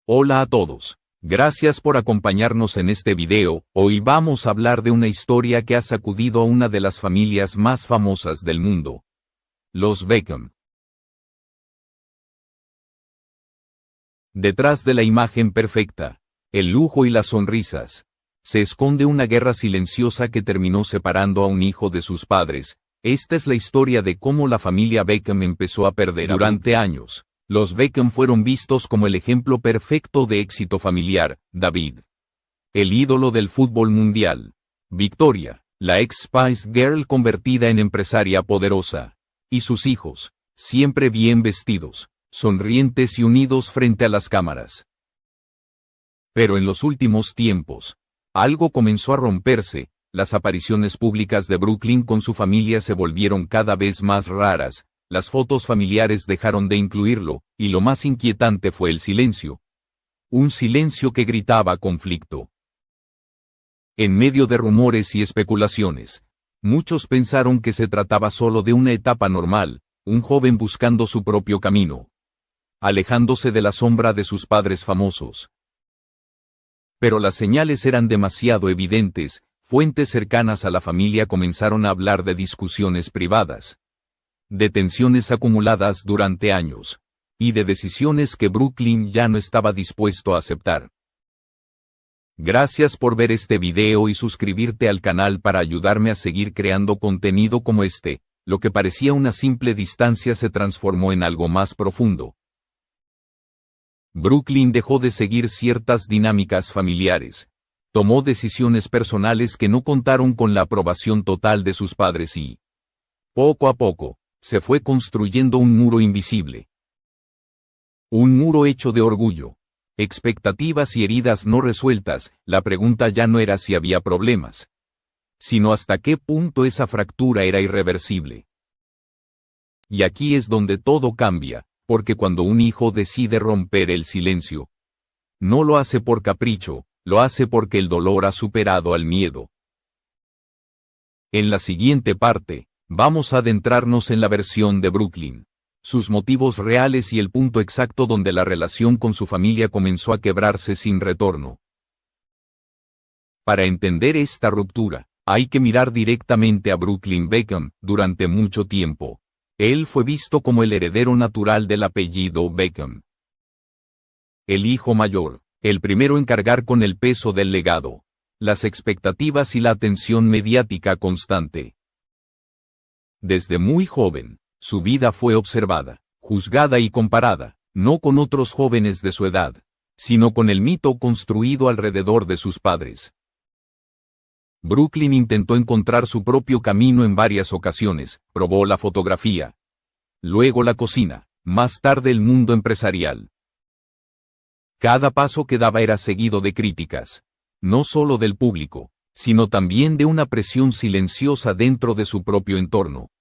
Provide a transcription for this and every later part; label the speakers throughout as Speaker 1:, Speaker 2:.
Speaker 1: Hola a todos. Gracias por acompañarnos en este video. Hoy vamos a hablar de una historia que ha sacudido a una de las familias más famosas del mundo. Los Beckham. Detrás de la imagen perfecta, el lujo y las sonrisas, se esconde una guerra silenciosa que terminó separando a un hijo de sus padres. Esta es la historia de cómo la familia Beckham empezó a perder durante años. Los Beckham fueron vistos como el ejemplo perfecto de éxito familiar. David, el ídolo del fútbol mundial. Victoria, la ex Spice Girl convertida en empresaria poderosa. Y sus hijos, siempre bien vestidos, sonrientes y unidos frente a las cámaras. Pero en los últimos tiempos, algo comenzó a romperse. Las apariciones públicas de Brooklyn con su familia se volvieron cada vez más raras. Las fotos familiares dejaron de incluirlo, y lo más inquietante fue el silencio. Un silencio que gritaba conflicto. En medio de rumores y especulaciones, muchos pensaron que se trataba solo de una etapa normal, un joven buscando su propio camino, alejándose de la sombra de sus padres famosos. Pero las señales eran demasiado evidentes. Fuentes cercanas a la familia comenzaron a hablar de discusiones privadas, de tensiones acumuladas durante años, y de decisiones que Brooklyn ya no estaba dispuesto a aceptar. Gracias por ver este video y suscribirte al canal para ayudarme a seguir creando contenido como este. Lo que parecía una simple distancia se transformó en algo más profundo. Brooklyn dejó de seguir ciertas dinámicas familiares, tomó decisiones personales que no contaron con la aprobación total de sus padres y, poco a poco, se fue construyendo un muro invisible. Un muro hecho de orgullo, expectativas y heridas no resueltas. La pregunta ya no era si había problemas, sino hasta qué punto esa fractura era irreversible. Y aquí es donde todo cambia, porque cuando un hijo decide romper el silencio, no lo hace por capricho, lo hace porque el dolor ha superado al miedo. En la siguiente parte, vamos a adentrarnos en la versión de Brooklyn, sus motivos reales y el punto exacto donde la relación con su familia comenzó a quebrarse sin retorno. Para entender esta ruptura, hay que mirar directamente a Brooklyn Beckham. Durante mucho tiempo, él fue visto como el heredero natural del apellido Beckham. El hijo mayor, el primero en cargar con el peso del legado, las expectativas y la atención mediática constante. Desde muy joven, su vida fue observada, juzgada y comparada, no con otros jóvenes de su edad, sino con el mito construido alrededor de sus padres. Brooklyn intentó encontrar su propio camino en varias ocasiones. Probó la fotografía, luego la cocina, más tarde el mundo empresarial. Cada paso que daba era seguido de críticas, no solo del público, sino también de una presión silenciosa dentro de su propio entorno.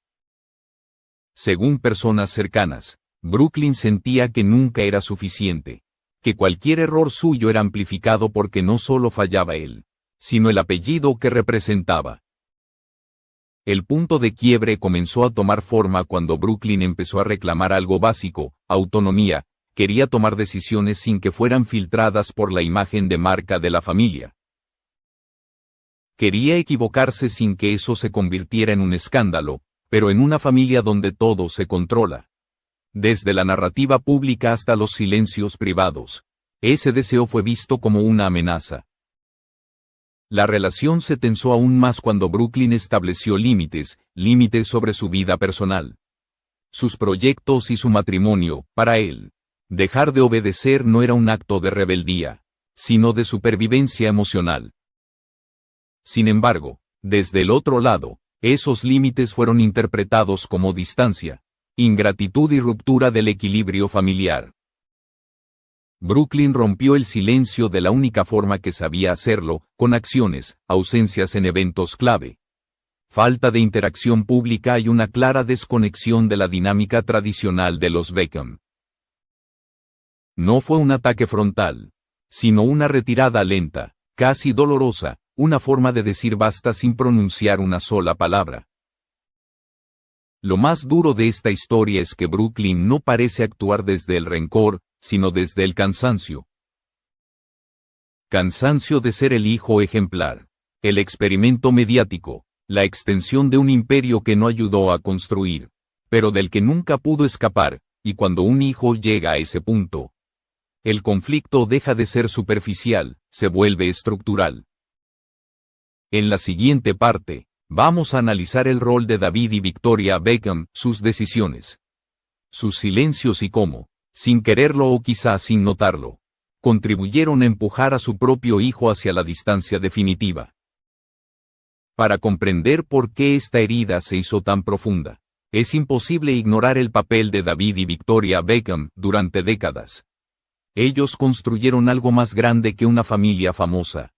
Speaker 1: Según personas cercanas, Brooklyn sentía que nunca era suficiente, que cualquier error suyo era amplificado porque no solo fallaba él, sino el apellido que representaba. El punto de quiebre comenzó a tomar forma cuando Brooklyn empezó a reclamar algo básico: autonomía. Quería tomar decisiones sin que fueran filtradas por la imagen de marca de la familia. Quería equivocarse sin que eso se convirtiera en un escándalo, pero en una familia donde todo se controla, desde la narrativa pública hasta los silencios privados, ese deseo fue visto como una amenaza. La relación se tensó aún más cuando Brooklyn estableció límites sobre su vida personal, sus proyectos y su matrimonio. Para él, dejar de obedecer no era un acto de rebeldía, sino de supervivencia emocional. Sin embargo, desde el otro lado, esos límites fueron interpretados como distancia, ingratitud y ruptura del equilibrio familiar. Brooklyn rompió el silencio de la única forma que sabía hacerlo, con acciones, ausencias en eventos clave, falta de interacción pública y una clara desconexión de la dinámica tradicional de los Beckham. No fue un ataque frontal, sino una retirada lenta, casi dolorosa, una forma de decir basta sin pronunciar una sola palabra. Lo más duro de esta historia es que Brooklyn no parece actuar desde el rencor, sino desde el cansancio. Cansancio de ser el hijo ejemplar. El experimento mediático. La extensión de un imperio que no ayudó a construir, pero del que nunca pudo escapar, y cuando un hijo llega a ese punto, el conflicto deja de ser superficial, se vuelve estructural. En la siguiente parte, vamos a analizar el rol de David y Victoria Beckham, sus decisiones, sus silencios y cómo, sin quererlo o quizás sin notarlo, contribuyeron a empujar a su propio hijo hacia la distancia definitiva. Para comprender por qué esta herida se hizo tan profunda, es imposible ignorar el papel de David y Victoria Beckham durante décadas. Ellos construyeron algo más grande que una familia famosa.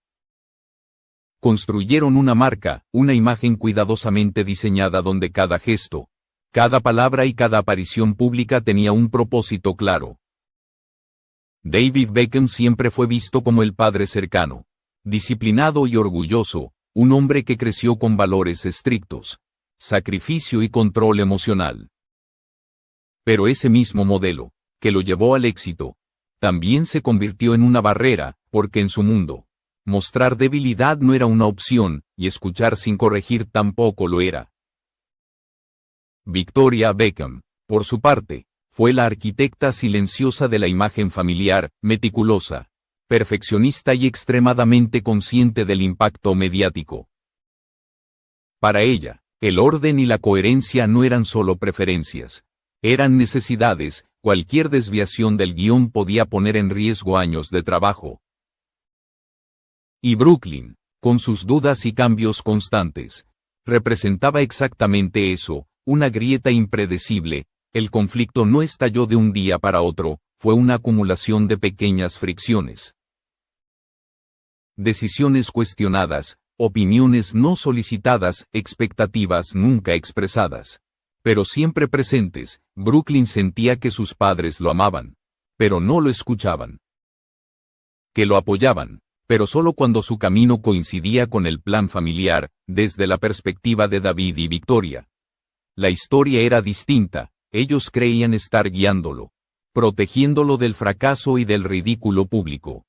Speaker 1: Construyeron una marca, una imagen cuidadosamente diseñada donde cada gesto, cada palabra y cada aparición pública tenía un propósito claro. David Beckham siempre fue visto como el padre cercano, disciplinado y orgulloso, un hombre que creció con valores estrictos, sacrificio y control emocional. Pero ese mismo modelo, que lo llevó al éxito, también se convirtió en una barrera, porque en su mundo, mostrar debilidad no era una opción, y escuchar sin corregir tampoco lo era. Victoria Beckham, por su parte, fue la arquitecta silenciosa de la imagen familiar, meticulosa, perfeccionista y extremadamente consciente del impacto mediático. Para ella, el orden y la coherencia no eran solo preferencias, eran necesidades. Cualquier desviación del guión podía poner en riesgo años de trabajo. Y Brooklyn, con sus dudas y cambios constantes, representaba exactamente eso, una grieta impredecible. El conflicto no estalló de un día para otro, fue una acumulación de pequeñas fricciones. Decisiones cuestionadas, opiniones no solicitadas, expectativas nunca expresadas, pero siempre presentes. Brooklyn sentía que sus padres lo amaban, pero no lo escuchaban. Que lo apoyaban, pero solo cuando su camino coincidía con el plan familiar, desde la perspectiva de David y Victoria. La historia era distinta, ellos creían estar guiándolo, protegiéndolo del fracaso y del ridículo público.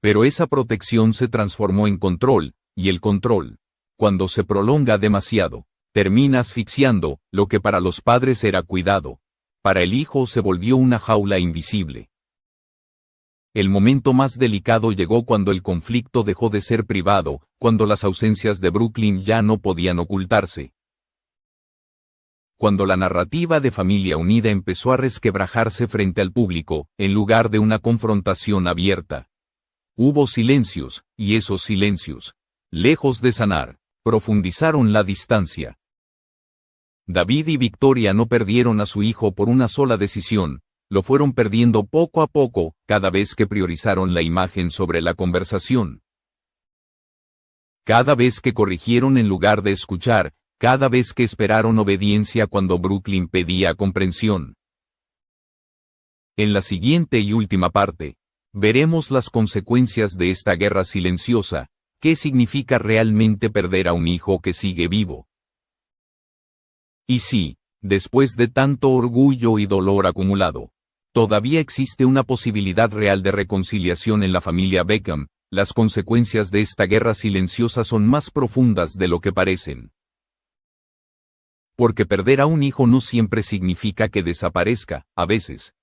Speaker 1: Pero esa protección se transformó en control, y el control, cuando se prolonga demasiado, termina asfixiando. Lo que para los padres era cuidado, para el hijo se volvió una jaula invisible. El momento más delicado llegó cuando el conflicto dejó de ser privado, cuando las ausencias de Brooklyn ya no podían ocultarse. Cuando la narrativa de familia unida empezó a resquebrajarse frente al público, en lugar de una confrontación abierta. Hubo silencios, y esos silencios, lejos de sanar, profundizaron la distancia. David y Victoria no perdieron a su hijo por una sola decisión, lo fueron perdiendo poco a poco, cada vez que priorizaron la imagen sobre la conversación. Cada vez que corrigieron en lugar de escuchar, cada vez que esperaron obediencia cuando Brooklyn pedía comprensión. En la siguiente y última parte, veremos las consecuencias de esta guerra silenciosa, qué significa realmente perder a un hijo que sigue vivo. Y sí, después de tanto orgullo y dolor acumulado, todavía existe una posibilidad real de reconciliación en la familia Beckham. Las consecuencias de esta guerra silenciosa son más profundas de lo que parecen. Porque perder a un hijo no siempre significa que desaparezca, a veces.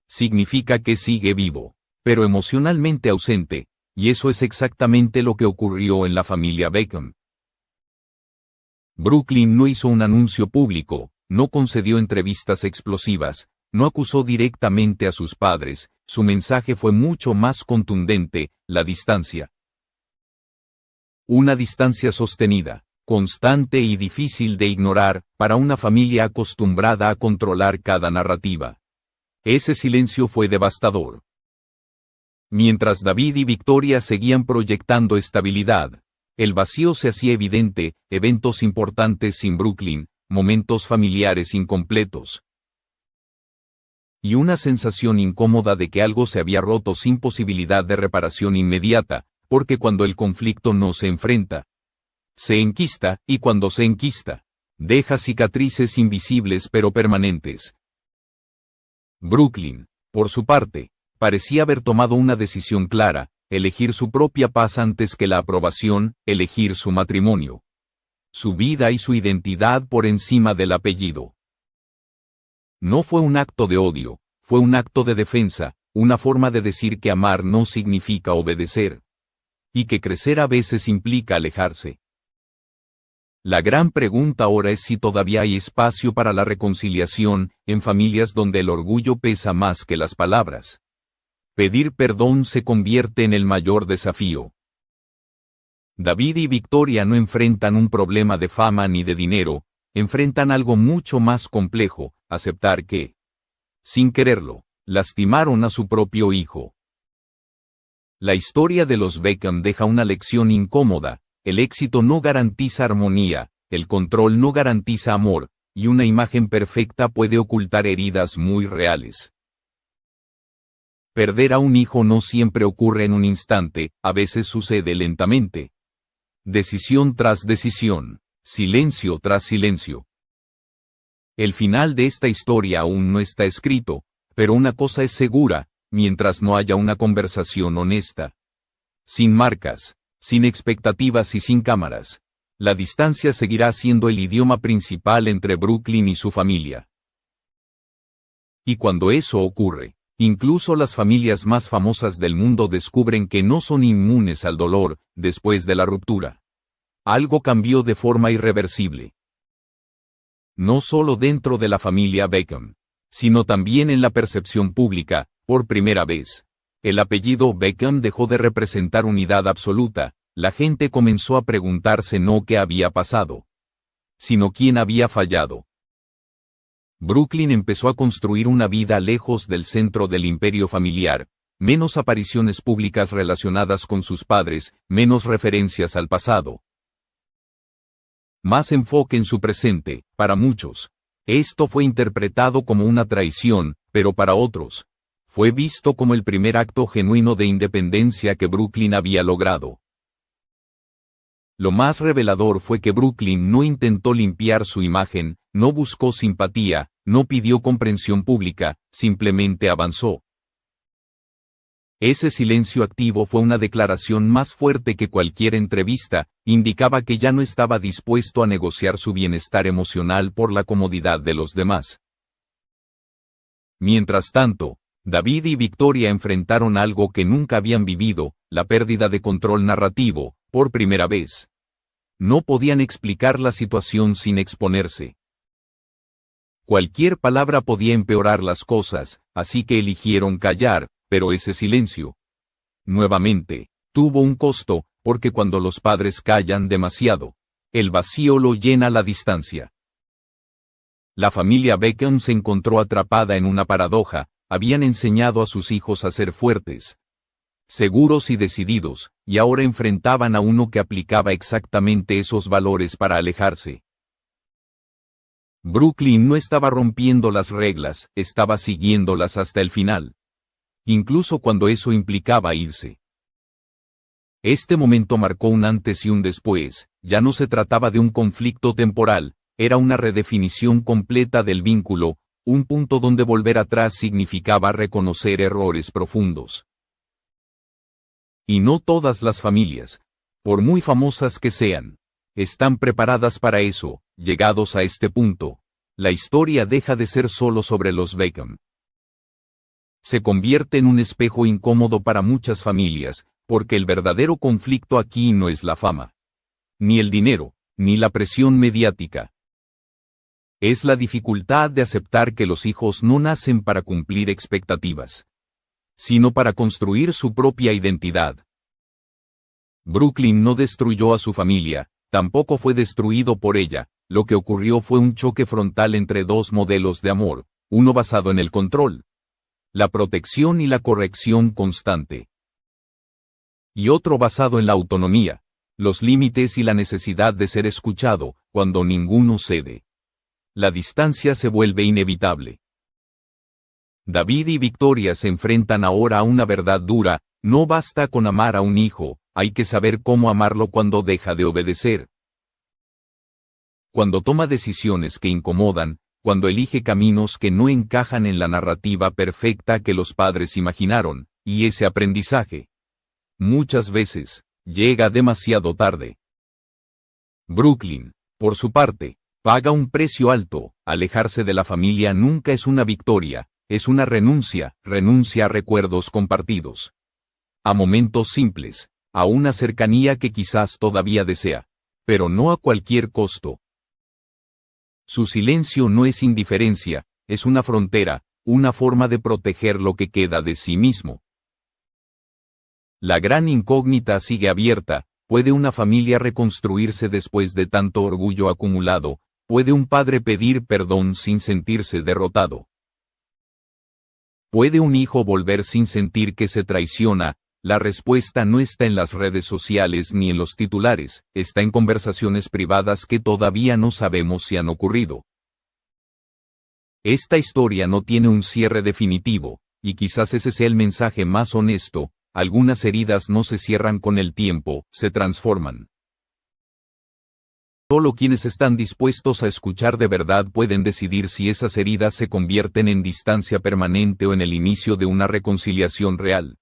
Speaker 1: Significa que sigue vivo, pero emocionalmente ausente, y eso es exactamente lo que ocurrió en la familia Beckham. Brooklyn no hizo un anuncio público, no concedió entrevistas explosivas, no acusó directamente a sus padres, su mensaje fue mucho más contundente: la distancia. Una distancia sostenida, constante y difícil de ignorar, para una familia acostumbrada a controlar cada narrativa. Ese silencio fue devastador. Mientras David y Victoria seguían proyectando estabilidad, el vacío se hacía evidente, eventos importantes sin Brooklyn, momentos familiares incompletos. Y una sensación incómoda de que algo se había roto sin posibilidad de reparación inmediata, porque cuando el conflicto no se enfrenta, se enquista, y cuando se enquista, deja cicatrices invisibles pero permanentes. Brooklyn, por su parte, Parecía haber tomado una decisión clara, elegir su propia paz antes que la aprobación, elegir su matrimonio. Su vida y su identidad por encima del apellido. No fue un acto de odio, fue un acto de defensa, una forma de decir que amar no significa obedecer. Y que crecer a veces implica alejarse. La gran pregunta ahora es si todavía hay espacio para la reconciliación, en familias donde el orgullo pesa más que las palabras. Pedir perdón se convierte en el mayor desafío. David y Victoria no enfrentan un problema de fama ni de dinero, enfrentan algo mucho más complejo, aceptar que, sin quererlo, lastimaron a su propio hijo. La historia de los Beckham deja una lección incómoda: el éxito no garantiza armonía, el control no garantiza amor, y una imagen perfecta puede ocultar heridas muy reales. Perder a un hijo no siempre ocurre en un instante, a veces sucede lentamente. Decisión tras decisión, silencio tras silencio. El final de esta historia aún no está escrito, pero una cosa es segura: mientras no haya una conversación honesta, sin marcas, sin expectativas y sin cámaras, la distancia seguirá siendo el idioma principal entre Brooklyn y su familia. Y cuando eso ocurre, incluso las familias más famosas del mundo descubren que no son inmunes al dolor después de la ruptura. Algo cambió de forma irreversible. No solo dentro de la familia Beckham, sino también en la percepción pública. Por primera vez, el apellido Beckham dejó de representar unidad absoluta. La gente comenzó a preguntarse no qué había pasado, sino quién había fallado. Brooklyn empezó a construir una vida lejos del centro del imperio familiar, menos apariciones públicas relacionadas con sus padres, menos referencias al pasado. Más enfoque en su presente. Para muchos, esto fue interpretado como una traición, pero para otros, fue visto como el primer acto genuino de independencia que Brooklyn había logrado. Lo más revelador fue que Brooklyn no intentó limpiar su imagen, no buscó simpatía, no pidió comprensión pública, simplemente avanzó. Ese silencio activo fue una declaración más fuerte que cualquier entrevista, indicaba que ya no estaba dispuesto a negociar su bienestar emocional por la comodidad de los demás. Mientras tanto, David y Victoria enfrentaron algo que nunca habían vivido: la pérdida de control narrativo, por primera vez. No podían explicar la situación sin exponerse. Cualquier palabra podía empeorar las cosas, así que eligieron callar, pero ese silencio, nuevamente, tuvo un costo, porque cuando los padres callan demasiado, el vacío lo llena la distancia. La familia Beckham se encontró atrapada en una paradoja: habían enseñado a sus hijos a ser fuertes, seguros y decididos, y ahora enfrentaban a uno que aplicaba exactamente esos valores para alejarse. Brooklyn no estaba rompiendo las reglas, estaba siguiéndolas hasta el final. Incluso cuando eso implicaba irse. Este momento marcó un antes y un después. Ya no se trataba de un conflicto temporal, era una redefinición completa del vínculo, un punto donde volver atrás significaba reconocer errores profundos. Y no todas las familias, por muy famosas que sean, están preparadas para eso. Llegados a este punto, la historia deja de ser solo sobre los Beckham. Se convierte en un espejo incómodo para muchas familias, porque el verdadero conflicto aquí no es la fama, ni el dinero, ni la presión mediática. Es la dificultad de aceptar que los hijos no nacen para cumplir expectativas, sino para construir su propia identidad. Brooklyn no destruyó a su familia, tampoco fue destruido por ella. Lo que ocurrió fue un choque frontal entre dos modelos de amor, uno basado en el control, la protección y la corrección constante, y otro basado en la autonomía, los límites y la necesidad de ser escuchado. Cuando ninguno cede, la distancia se vuelve inevitable. David y Victoria se enfrentan ahora a una verdad dura: no basta con amar a un hijo, hay que saber cómo amarlo cuando deja de obedecer. Cuando toma decisiones que incomodan, cuando elige caminos que no encajan en la narrativa perfecta que los padres imaginaron, y ese aprendizaje, muchas veces, llega demasiado tarde. Brooklyn, por su parte, paga un precio alto. Alejarse de la familia nunca es una victoria, es una renuncia a recuerdos compartidos, a momentos simples, a una cercanía que quizás todavía desea, pero no a cualquier costo. Su silencio no es indiferencia, es una frontera, una forma de proteger lo que queda de sí mismo. La gran incógnita sigue abierta. ¿Puede una familia reconstruirse después de tanto orgullo acumulado? ¿Puede un padre pedir perdón sin sentirse derrotado? ¿Puede un hijo volver sin sentir que se traiciona? La respuesta no está en las redes sociales ni en los titulares, está en conversaciones privadas que todavía no sabemos si han ocurrido. Esta historia no tiene un cierre definitivo, y quizás ese sea el mensaje más honesto. Algunas heridas no se cierran con el tiempo, se transforman. Solo quienes están dispuestos a escuchar de verdad pueden decidir si esas heridas se convierten en distancia permanente o en el inicio de una reconciliación real.